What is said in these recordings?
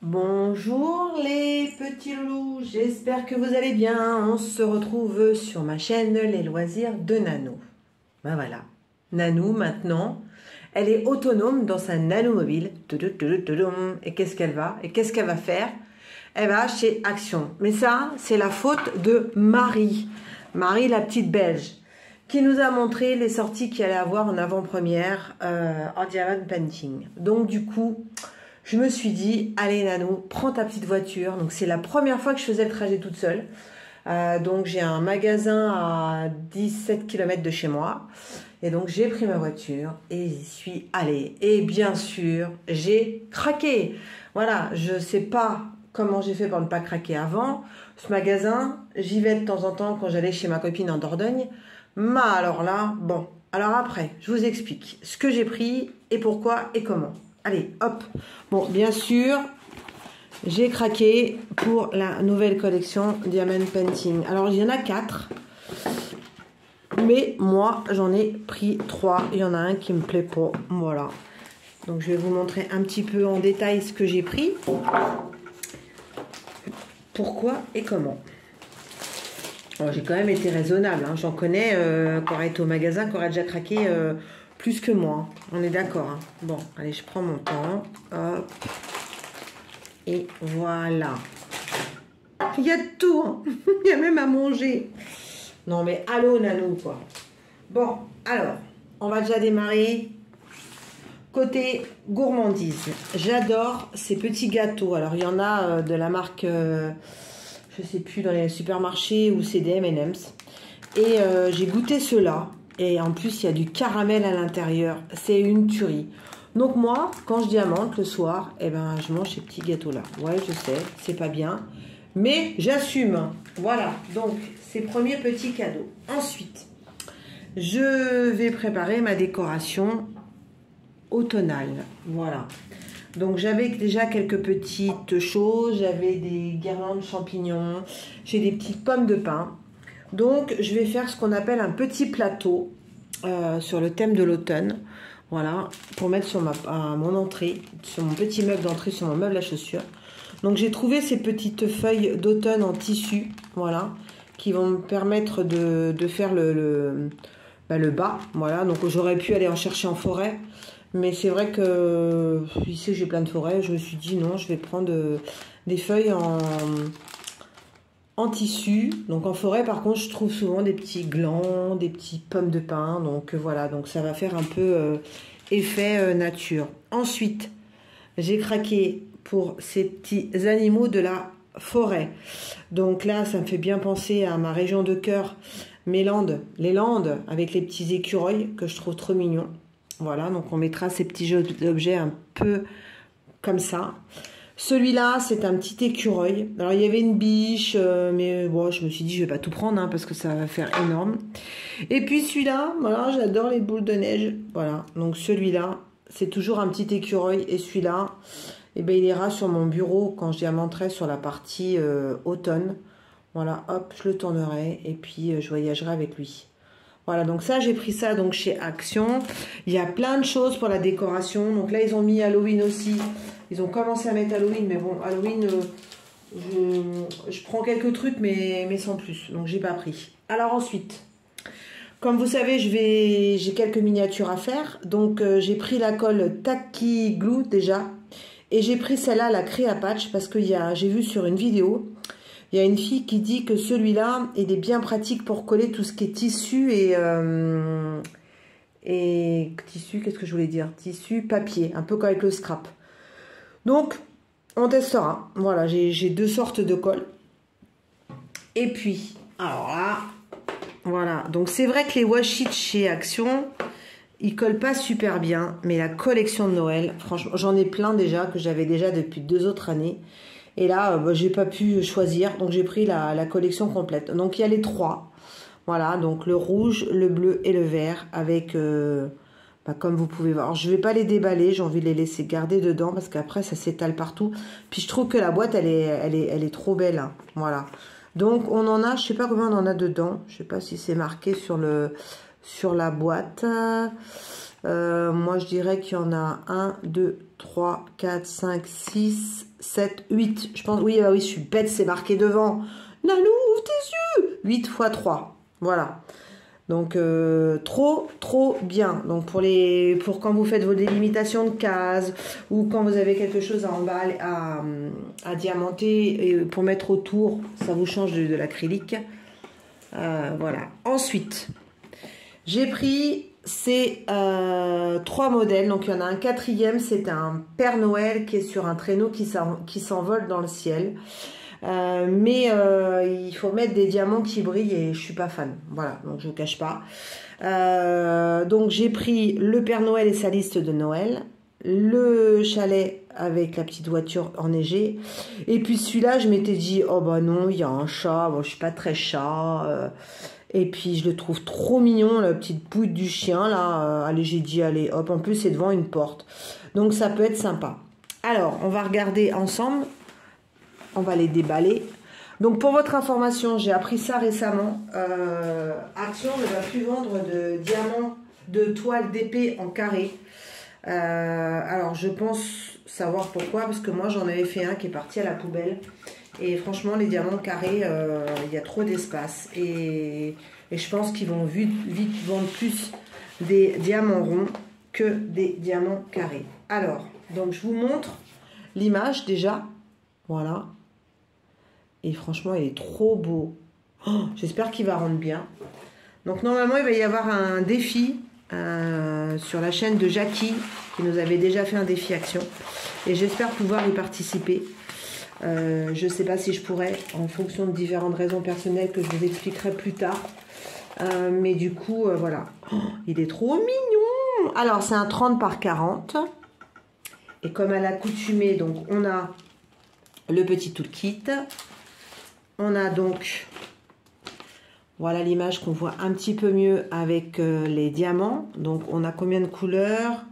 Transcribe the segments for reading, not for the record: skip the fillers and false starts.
Bonjour les petits loulous, j'espère que vous allez bien. On se retrouve sur ma chaîne Les Loisirs de Nanou. Ben voilà, Nanou maintenant, elle est autonome dans sa nanomobile. Et qu'est-ce qu'elle va? Et qu'est-ce qu'elle va faire? Elle va chez Action. Mais ça, c'est la faute de Marie. Marie, la petite belge, qui nous a montré les sorties qu'il allait avoir en avant-première en diamond painting. Donc du coup, je me suis dit, allez Nanou, prends ta petite voiture. Donc c'est la première fois que je faisais le trajet toute seule. Donc j'ai un magasin à 17 km de chez moi. Et donc j'ai pris ma voiture et j'y suis allée. Et bien sûr, j'ai craqué. Voilà, je sais pas comment j'ai fait pour ne pas craquer avant. Ce magasin, j'y vais de temps en temps quand j'allais chez ma copine en Dordogne. Mais alors là, bon. Alors après, je vous explique ce que j'ai pris et pourquoi et comment. Allez, hop. Bon, bien sûr, j'ai craqué pour la nouvelle collection Diamond Painting. Alors, il y en a 4. Mais moi, j'en ai pris 3. Il y en a un qui me plaît pas. Voilà. Donc, je vais vous montrer un petit peu en détail ce que j'ai pris. Pourquoi et comment. J'ai quand même été raisonnable. Hein. J'en connais qui auraient été au magasin, qui auraient déjà craqué... plus que moi, on est d'accord. Hein. Bon, allez, je prends mon temps. Hop. Et voilà. Il y a tout. Hein. Il y a même à manger. Non, mais allô, Nanou, quoi. Bon, alors, on va déjà démarrer. Côté gourmandise. J'adore ces petits gâteaux. Alors, il y en a de la marque, je sais plus, dans les supermarchés ou c'est des M&M's. Et j'ai goûté ceux-là. Et en plus, il y a du caramel à l'intérieur. C'est une tuerie. Donc moi, quand je diamante le soir, eh ben, je mange ces petits gâteaux-là. Ouais, je sais, c'est pas bien. Mais j'assume. Voilà, donc, ces premiers petits cadeaux. Ensuite, je vais préparer ma décoration automnale. Voilà. Donc, j'avais déjà quelques petites choses. J'avais des guirlandes champignons. J'ai des petites pommes de pin. Donc, je vais faire ce qu'on appelle un petit plateau sur le thème de l'automne. Voilà, pour mettre sur mon entrée, sur mon petit meuble d'entrée, sur mon meuble à chaussures. Donc, j'ai trouvé ces petites feuilles d'automne en tissu, voilà, qui vont me permettre de faire le bas. Voilà, donc j'aurais pu aller en chercher en forêt. Mais c'est vrai que ici, j'ai plein de forêts. Je me suis dit, non, je vais prendre des feuilles en tissu. Donc en forêt par contre je trouve souvent des petits glands, des petits pommes de pin, donc voilà, donc ça va faire un peu effet nature. Ensuite j'ai craqué pour ces petits animaux de la forêt. Donc là ça me fait bien penser à ma région de cœur, mes Landes, les Landes, avec les petits écureuils que je trouve trop mignons. Voilà, donc on mettra ces petits objets un peu comme ça. Celui-là, c'est un petit écureuil. Alors, il y avait une biche, mais bon, je me suis dit, je vais pas tout prendre, hein, parce que ça va faire énorme. Et puis celui-là, voilà, j'adore les boules de neige. Voilà, donc celui-là, c'est toujours un petit écureuil. Et celui-là, eh ben, il ira sur mon bureau quand je diamanterai sur la partie automne. Voilà, hop, je le tournerai et puis je voyagerai avec lui. Voilà, donc ça, j'ai pris ça donc chez Action. Il y a plein de choses pour la décoration. Donc là, ils ont mis Halloween aussi. Ils ont commencé à mettre Halloween, mais bon, Halloween, je prends quelques trucs, mais sans plus. Donc, j'ai pas pris. Alors ensuite, comme vous savez, j'ai quelques miniatures à faire. Donc, j'ai pris la colle Tacky Glue déjà. Et j'ai pris celle-là, la Créa Patch, parce que j'ai vu sur une vidéo, il y a une fille qui dit que celui-là, il est bien pratique pour coller tout ce qui est tissu et tissu, qu'est-ce que je voulais dire? Tissu, papier, un peu comme avec le scrap. Donc, on testera. Voilà, j'ai deux sortes de colle. Et puis, alors là, voilà. Donc, c'est vrai que les washi chez Action, ils collent pas super bien. Mais la collection de Noël, franchement, j'en ai plein déjà, que j'avais déjà depuis 2 autres années. Et là, j'ai pas pu choisir. Donc, j'ai pris la collection complète. Donc, il y a les 3. Voilà, donc le rouge, le bleu et le vert avec... comme vous pouvez voir, alors, je vais pas les déballer, j'ai envie de les laisser garder dedans parce qu'après ça s'étale partout. Puis je trouve que la boîte elle est trop belle, hein. Voilà. Donc on en a, je sais pas combien on en a dedans, je sais pas si c'est marqué sur la boîte. Moi je dirais qu'il y en a 1, 2, 3, 4, 5, 6, 7, 8. Je pense, oui, bah oui, je suis bête, c'est marqué devant. Nanou, ouvre tes yeux. 8 fois 3. Voilà. Donc, trop bien. Donc, pour quand vous faites vos délimitations de cases ou quand vous avez quelque chose à emballer, à diamanter et pour mettre autour, ça vous change de l'acrylique. Voilà. Ensuite, j'ai pris ces 3 modèles. Donc, il y en a un 4e. C'est un Père Noël qui est sur un traîneau qui s'envole dans le ciel. Mais il faut mettre des diamants qui brillent et je suis pas fan. Voilà, donc je vous cache pas. Donc j'ai pris le Père Noël et sa liste de Noël, le chalet avec la petite voiture enneigée, et puis celui-là je m'étais dit oh bah non il y a un chat, bon je suis pas très chat, et puis je le trouve trop mignon la petite pouille du chien là. Allez j'ai dit allez hop, en plus c'est devant une porte, donc ça peut être sympa. Alors on va regarder ensemble. On va les déballer. Donc pour votre information, j'ai appris ça récemment. Action ne va plus vendre de diamants, de toiles d'épée en carré. Alors je pense savoir pourquoi, parce que moi j'en avais fait un qui est parti à la poubelle. Et franchement les diamants carrés, il y a trop d'espace. Et je pense qu'ils vont vite vendre plus des diamants ronds que des diamants carrés. Alors, donc je vous montre l'image déjà. Voilà. Et franchement, il est trop beau. Oh, j'espère qu'il va rendre bien. Donc, normalement, il va y avoir un défi sur la chaîne de Jackie, qui nous avait déjà fait un défi action. Et j'espère pouvoir y participer. Je ne sais pas si je pourrais, en fonction de différentes raisons personnelles que je vous expliquerai plus tard. Mais du coup, voilà. Oh, il est trop mignon. Alors, c'est un 30 par 40. Et comme à l'accoutumée, donc, on a le petit toolkit. On a donc, voilà l'image qu'on voit un petit peu mieux avec les diamants. Donc on a combien de couleurs?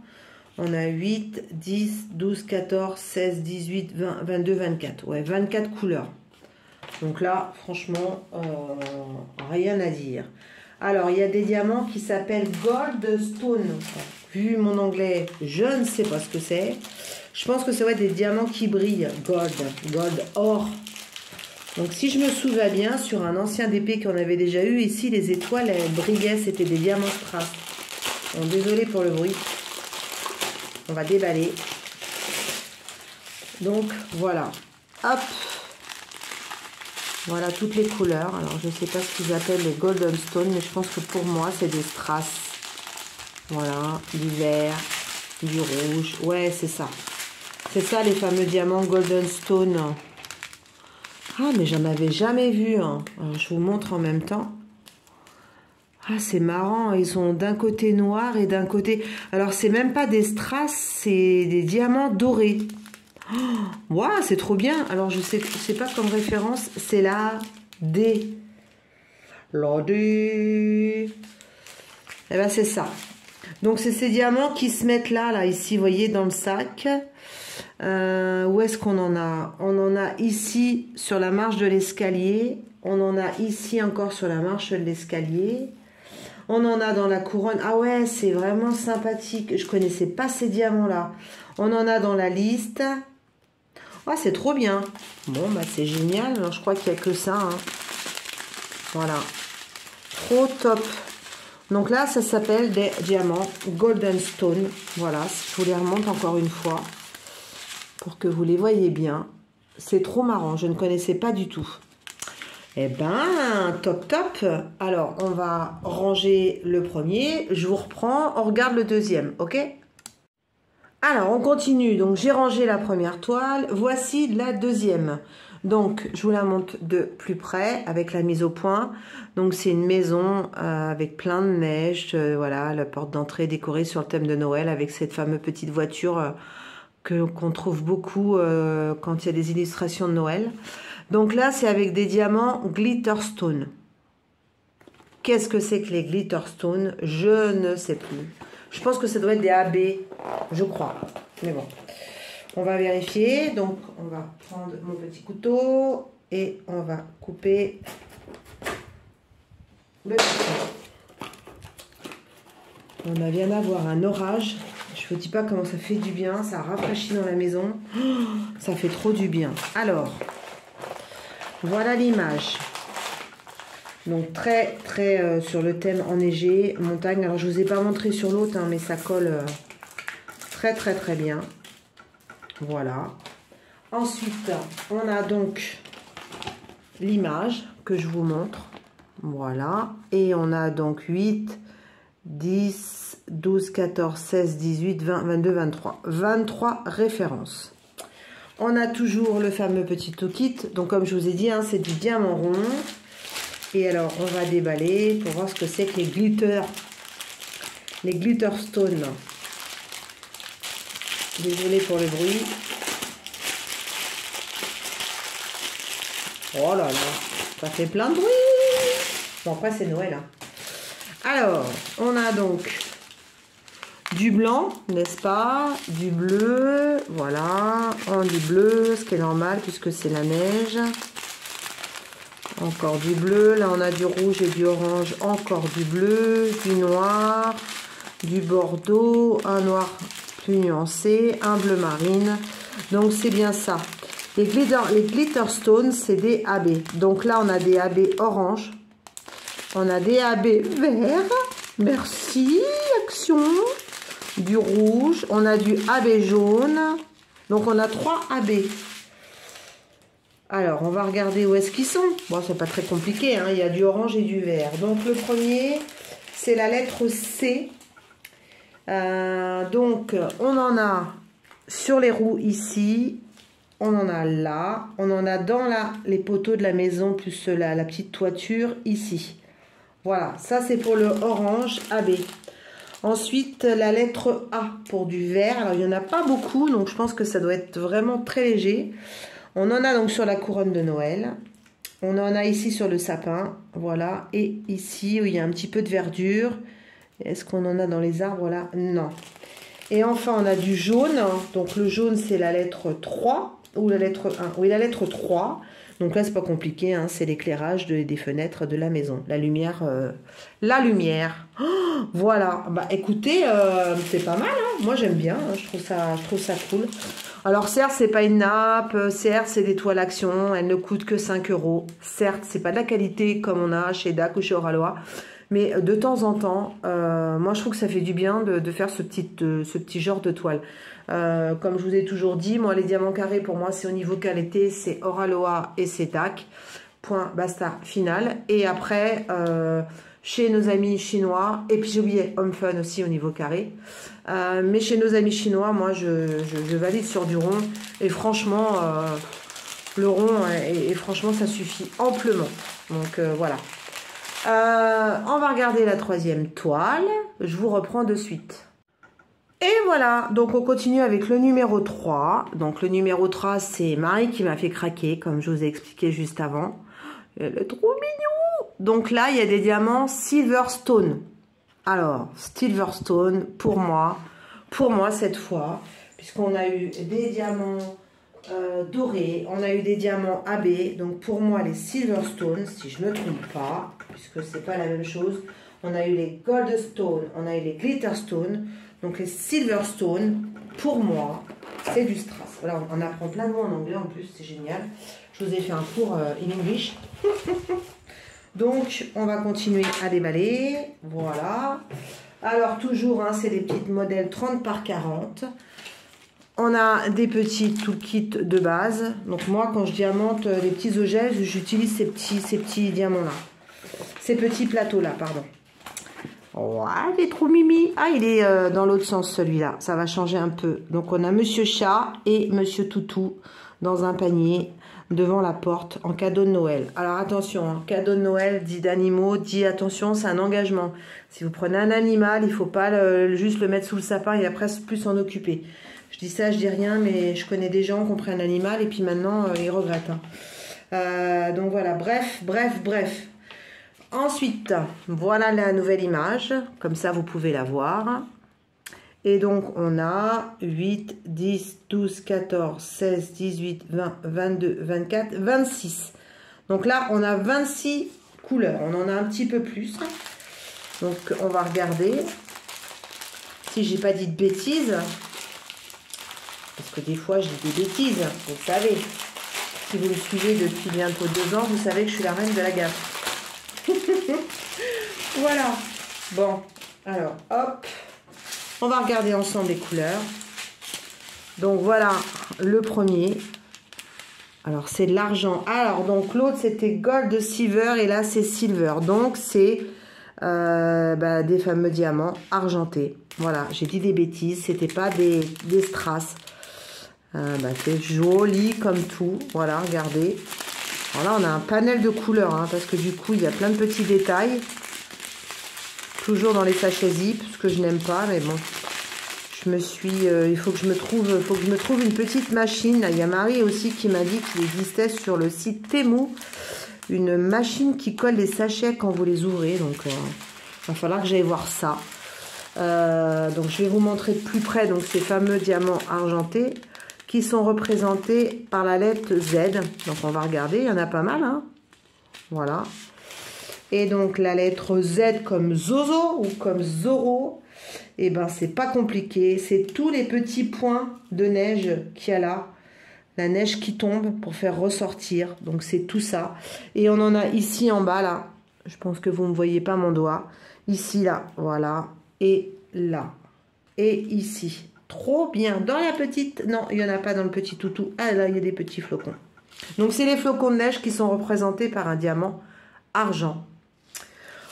On a 8, 10, 12, 14, 16, 18, 20, 22, 24. Ouais, 24 couleurs. Donc là, franchement, rien à dire. Alors, il y a des diamants qui s'appellent Goldstone. Vu mon anglais, je ne sais pas ce que c'est. Je pense que ça va être des diamants qui brillent. Gold, or. Donc, si je me souviens bien, sur un ancien DP qu'on avait déjà eu, ici, les étoiles, elles brillaient. C'était des diamants strass. Bon, désolé pour le bruit. On va déballer. Donc, voilà. Hop. Voilà toutes les couleurs. Alors, je ne sais pas ce qu'ils appellent les Golden Stone, mais je pense que pour moi, c'est des strass. Voilà, du vert, du rouge. Ouais, c'est ça. C'est ça, les fameux diamants Golden Stone. Ah, mais j'en avais jamais vu. Hein. Alors, je vous montre en même temps. Ah, c'est marrant. Ils sont d'un côté noir et d'un côté... Alors, c'est même pas des strass, c'est des diamants dorés. Oh, wow, c'est trop bien. Alors, je sais pas comme référence. C'est la D. La D. Eh ben, c'est ça. Donc, c'est ces diamants qui se mettent là, ici, vous voyez, dans le sac. Où est-ce qu'on en a? On en a ici, sur la marche de l'escalier. On en a ici encore sur la marche de l'escalier. On en a dans la couronne. Ah ouais, c'est vraiment sympathique. Je connaissais pas ces diamants-là. On en a dans la liste. Ah, c'est trop bien. Bon, bah c'est génial. Alors, je crois qu'il n'y a que ça. Hein. Voilà. Trop top. Donc là, ça s'appelle des diamants Golden Stone. Voilà, je vous les remonte encore une fois pour que vous les voyez bien. C'est trop marrant. Je ne connaissais pas du tout. Eh ben, top, top. Alors, on va ranger le premier. Je vous reprends. On regarde le deuxième, ok? Alors, on continue. Donc, j'ai rangé la première toile. Voici la deuxième. Donc, je vous la montre de plus près avec la mise au point. Donc, c'est une maison avec plein de neige. Voilà, la porte d'entrée décorée sur le thème de Noël avec cette fameuse petite voiture qu'on trouve beaucoup quand il y a des illustrations de Noël. Donc là, c'est avec des diamants Glitterstone. Qu'est-ce que c'est que les Glitterstone? Je ne sais plus. Je pense que ça doit être des AB, je crois. Mais bon, on va vérifier. Donc, on va prendre mon petit couteau et on va couper le couteau. On vient d'avoir un orage. Je vous dis pas comment ça fait du bien. Ça rafraîchit dans la maison. Oh, ça fait trop du bien. Alors, voilà l'image. Donc très sur le thème enneigé, montagne. Alors je vous ai pas montré sur l'autre, hein, mais ça colle très bien. Voilà. Ensuite, on a donc l'image que je vous montre. Voilà. Et on a donc 8, 10, 12, 14, 16, 18, 20, 22, 23. 23 références. On a toujours le fameux petit toolkit. Donc comme je vous ai dit, hein, c'est du diamant rond. Et alors, on va déballer pour voir ce que c'est que les glitter stones. Désolée pour le bruit. Oh là là, ça fait plein de bruit. Bon, après, c'est Noël. Hein. Alors, on a donc du blanc, n'est-ce pas? Du bleu, voilà. On dit bleu, ce qui est normal puisque c'est la neige. Encore du bleu, là on a du rouge et du orange, encore du bleu, du noir, du bordeaux, un noir plus nuancé, un bleu marine. Donc c'est bien ça. Les glitter stones, c'est des AB. Donc là on a des AB orange, on a des AB vert, merci, action, du rouge, on a du AB jaune, donc on a 3 AB. Alors, on va regarder où est-ce qu'ils sont. Bon, c'est pas très compliqué, hein. Il y a du orange et du vert. Donc, le premier, c'est la lettre C. Donc, on en a sur les roues ici. On en a là. On en a dans les poteaux de la maison, plus la petite toiture ici. Voilà, ça c'est pour le orange AB. Ensuite, la lettre A pour du vert. Alors, il n'y en a pas beaucoup, donc je pense que ça doit être vraiment très léger. On en a donc sur la couronne de Noël. On en a ici sur le sapin. Voilà. Et ici où il y a un petit peu de verdure. Est-ce qu'on en a dans les arbres là? Non. Et enfin, on a du jaune. Donc le jaune, c'est la lettre 3 ou la lettre 1. Oui, la lettre 3. Donc là, c'est pas compliqué. Hein, c'est l'éclairage des fenêtres de la maison. La lumière. Oh, voilà. Bah écoutez, c'est pas mal. Hein. Moi, j'aime bien. Hein, je trouve ça cool. Alors certes, c'est pas une nappe, certes, c'est des toiles action, elles ne coûtent que 5 €. Certes, c'est pas de la qualité comme on a chez DAC ou chez Oralois, mais de temps en temps, moi je trouve que ça fait du bien de faire ce petit genre de toile. Comme je vous ai toujours dit, moi les diamants carrés, pour moi c'est au niveau qualité, c'est Oralois et c'est DAC. Point, basta, final. Et après, chez nos amis chinois, et puis j'ai oublié Home Fun aussi au niveau carré. Mais chez nos amis chinois, moi je valide sur du rond. Et franchement, le rond, et franchement, ça suffit amplement. Donc voilà. On va regarder la troisième toile. Je vous reprends de suite. Et voilà, donc on continue avec le numéro 3. Donc le numéro 3, c'est Marie qui m'a fait craquer, comme je vous ai expliqué juste avant. Elle est trop mignon. Donc là, il y a des diamants Silverstone. Alors, Silverstone, pour moi cette fois, puisqu'on a eu des diamants dorés, on a eu des diamants AB. Donc pour moi, les Silverstone, si je ne me trompe pas, puisque c'est pas la même chose, on a eu les Goldstone, on a eu les Glitterstone. Donc les Silverstone, pour moi, c'est du strass. Voilà, on apprend plein de mots en anglais en plus, c'est génial. Je vous ai fait un cours in English. Donc, on va continuer à déballer. Voilà. Alors, toujours, hein, c'est des petits modèles 30 par 40. On a des petits toolkits de base. Donc, moi, quand je diamante des petits objets, j'utilise ces petits diamants-là. Ces petits plateaux-là, pardon. Oh, il est trop mimi. Ah, il est dans l'autre sens, celui-là. Ça va changer un peu. Donc, on a Monsieur Chat et Monsieur Toutou dans un panier devant la porte en cadeau de Noël. Alors, attention, hein, cadeau de Noël, dit d'animaux, dit attention, c'est un engagement. Si vous prenez un animal, il ne faut pas juste le mettre sous le sapin et après plus s'en occuper. Je dis ça, je dis rien, mais je connais des gens qui ont pris un animal et puis maintenant, ils regrettent. Hein. Donc, voilà, bref. Ensuite, voilà la nouvelle image. Comme ça, vous pouvez la voir. Et donc, on a 8, 10, 12, 14, 16, 18, 20, 22, 24, 26. Donc là, on a 26 couleurs. On en a un petit peu plus. Donc, on va regarder. Si j'ai pas dit de bêtises, parce que des fois je dis des bêtises, vous le savez. Si vous me suivez depuis bientôt 2 ans, vous savez que je suis la reine de la gaffe. Voilà. Bon, alors, hop. On va regarder ensemble les couleurs. Donc voilà, le premier. Alors, c'est de l'argent. Alors, donc l'autre, c'était gold silver et là, c'est silver. Donc, c'est des fameux diamants argentés. Voilà, j'ai dit des bêtises. C'était pas des strass. C'est joli comme tout. Voilà, regardez. Alors là, on a un panel de couleurs, hein, parce que du coup, il y a plein de petits détails. Toujours dans les sachets zip, ce que je n'aime pas, mais bon. Il faut que je me trouve une petite machine. Là, il y a Marie aussi qui m'a dit qu'il existait sur le site Temu une machine qui colle les sachets quand vous les ouvrez. Donc, il va falloir que j'aille voir ça. Donc, je vais vous montrer de plus près donc ces fameux diamants argentés qui sont représentés par la lettre Z. Donc, on va regarder. Il y en a pas mal, hein. Voilà. Et donc, la lettre Z comme Zozo ou comme Zoro. Et ben, c'est pas compliqué. C'est tous les petits points de neige qu'il y a là. La neige qui tombe pour faire ressortir. Donc, c'est tout ça. Et on en a ici en bas, là. Je pense que vous ne voyez pas mon doigt. Ici, là. Voilà. Et là. Et ici. Trop bien. Dans la petite... Non, il n'y en a pas dans le petit toutou. Ah, là, il y a des petits flocons. Donc, c'est les flocons de neige qui sont représentés par un diamant argent.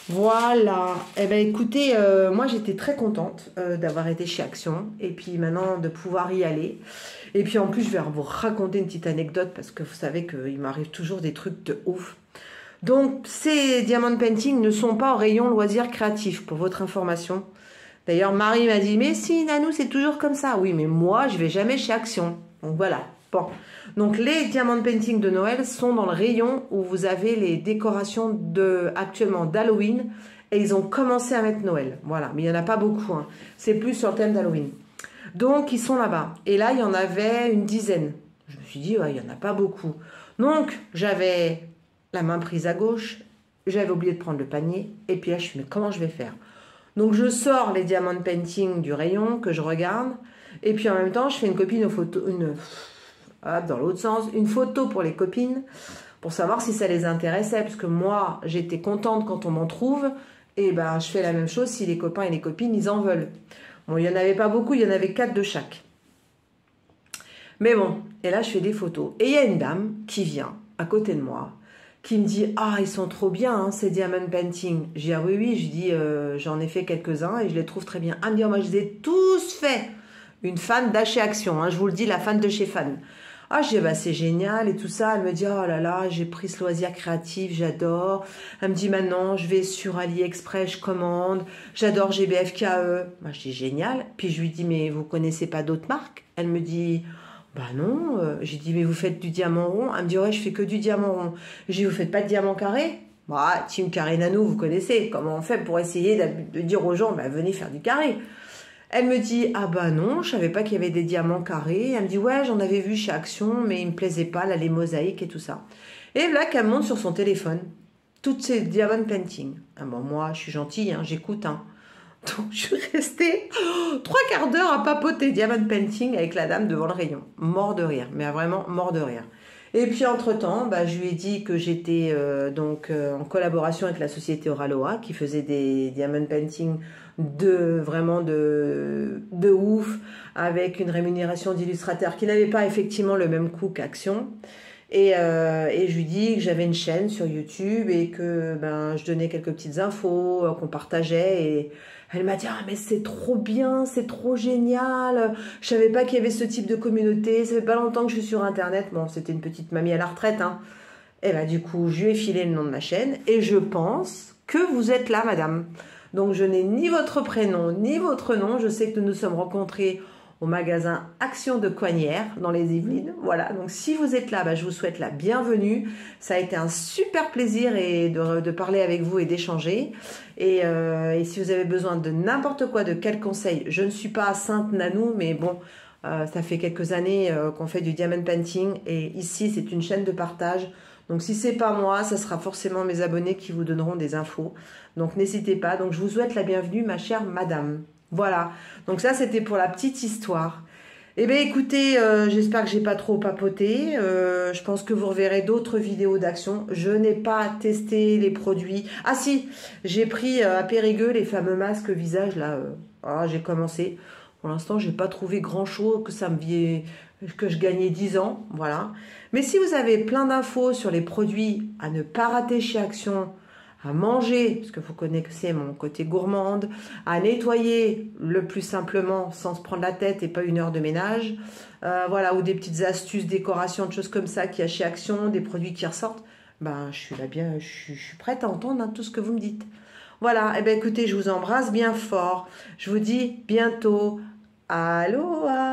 Voilà. Eh bien, écoutez, moi, j'étais très contente d'avoir été chez Action. Et puis, maintenant, de pouvoir y aller. Et puis, en plus, je vais vous raconter une petite anecdote parce que vous savez qu'il m'arrive toujours des trucs de ouf. Donc, ces diamond painting ne sont pas au rayon loisirs créatifs, pour votre information. D'ailleurs, Marie m'a dit, mais si, Nanou, c'est toujours comme ça. Oui, mais moi, je vais jamais chez Action. Donc, voilà. Bon. Donc, les diamond painting de Noël sont dans le rayon où vous avez les décorations actuellement d'Halloween. Et ils ont commencé à mettre Noël. Voilà. Mais il n'y en a pas beaucoup, hein. C'est plus sur le thème d'Halloween. Donc, ils sont là-bas. Et là, il y en avait une dizaine. Je me suis dit, ouais, il n'y en a pas beaucoup. Donc, j'avais la main prise à gauche. J'avais oublié de prendre le panier. Et puis là, je me suis dit, mais comment je vais faire? Donc, je sors les diamond painting du rayon que je regarde. Et puis, en même temps, je fais une copie de photo, dans l'autre sens, une photo pour les copines pour savoir si ça les intéressait. Parce que moi, j'étais contente quand on m'en trouve. Et ben, je fais la même chose si les copains et les copines, ils en veulent. Bon, il n'y en avait pas beaucoup, il y en avait 4 de chaque. Mais bon, et là, je fais des photos. Et il y a une dame qui vient à côté de moi, qui me dit « Ah, ils sont trop bien, hein, ces diamond painting. » Je dis « Ah oui, oui. » Je dis J'en ai fait quelques-uns et je les trouve très bien. » Elle me dit « Oh, moi, je les ai tous faits. » Une fan d'H Action, hein, je vous le dis, la fan de chez Fan. Ah, je dis, bah, c'est génial et tout ça. Elle me dit, oh là là, j'ai pris ce loisir créatif, j'adore. Elle me dit, maintenant, je vais sur AliExpress, je commande. J'adore GBFKE. Moi, je dis, génial. Puis je lui dis, mais vous connaissez pas d'autres marques? Elle me dit, bah non. J'ai dit, mais vous faites du diamant rond? Elle me dit, ouais, je fais que du diamant rond. J'ai dit, vous faites pas de diamant carré? Bah, Team Carré Nano, vous connaissez. Comment on fait pour essayer de dire aux gens, bah, venez faire du carré? Elle me dit, ah bah non, je savais pas qu'il y avait des diamants carrés. Elle me dit, ouais, j'en avais vu chez Action, mais il me plaisait pas, là, les mosaïques et tout ça. Et là, qu'elle monte sur son téléphone, toutes ces diamond painting. Ah bon, moi, je suis gentille, hein, j'écoute. Hein. Donc, je suis restée 3 quarts d'heure à papoter diamond painting avec la dame devant le rayon. Mort de rire, mais vraiment mort de rire. Et puis, entre-temps, bah, je lui ai dit que j'étais en collaboration avec la société Oraloa qui faisait des diamond painting vraiment de ouf, avec une rémunération d'illustrateur qui n'avait pas effectivement le même coût qu'Action. Et je lui dis que j'avais une chaîne sur YouTube et que je donnais quelques petites infos qu'on partageait. Et elle m'a dit, ah mais c'est trop bien, c'est trop génial. Je savais pas qu'il y avait ce type de communauté. Ça fait pas longtemps que je suis sur Internet. Bon, c'était une petite mamie à la retraite, hein. Et du coup, je lui ai filé le nom de ma chaîne. Et je pense que vous êtes là, madame. Donc, je n'ai ni votre prénom, ni votre nom. Je sais que nous nous sommes rencontrés au magasin Action de Coignières, dans les Yvelines. Voilà, donc si vous êtes là, je vous souhaite la bienvenue. Ça a été un super plaisir de parler avec vous et d'échanger. Et si vous avez besoin de n'importe quoi, de quel conseil, je ne suis pas Sainte Nanou, mais bon, ça fait quelques années qu'on fait du diamond painting. Et ici, c'est une chaîne de partage. Donc, si c'est pas moi, ça sera forcément mes abonnés qui vous donneront des infos. Donc, n'hésitez pas. Donc, je vous souhaite la bienvenue, ma chère madame. Voilà, donc ça c'était pour la petite histoire. Eh bien écoutez, j'espère que j'ai pas trop papoté. Je pense que vous reverrez d'autres vidéos d'action. Je n'ai pas testé les produits. Ah si, j'ai pris à Périgueux les fameux masques visage là. J'ai commencé. Pour l'instant, j'ai pas trouvé grand chose que je gagnais 10 ans. Voilà. Mais si vous avez plein d'infos sur les produits à ne pas rater chez Action, à manger, parce que vous connaissez mon côté gourmande, à nettoyer le plus simplement sans se prendre la tête et pas 1 heure de ménage, voilà, ou des petites astuces, décorations, de choses comme ça qu'il y a chez Action, des produits qui ressortent, ben je suis là bien, je suis prête à entendre tout ce que vous me dites. Voilà, et bien écoutez, je vous embrasse bien fort, je vous dis bientôt, aloha.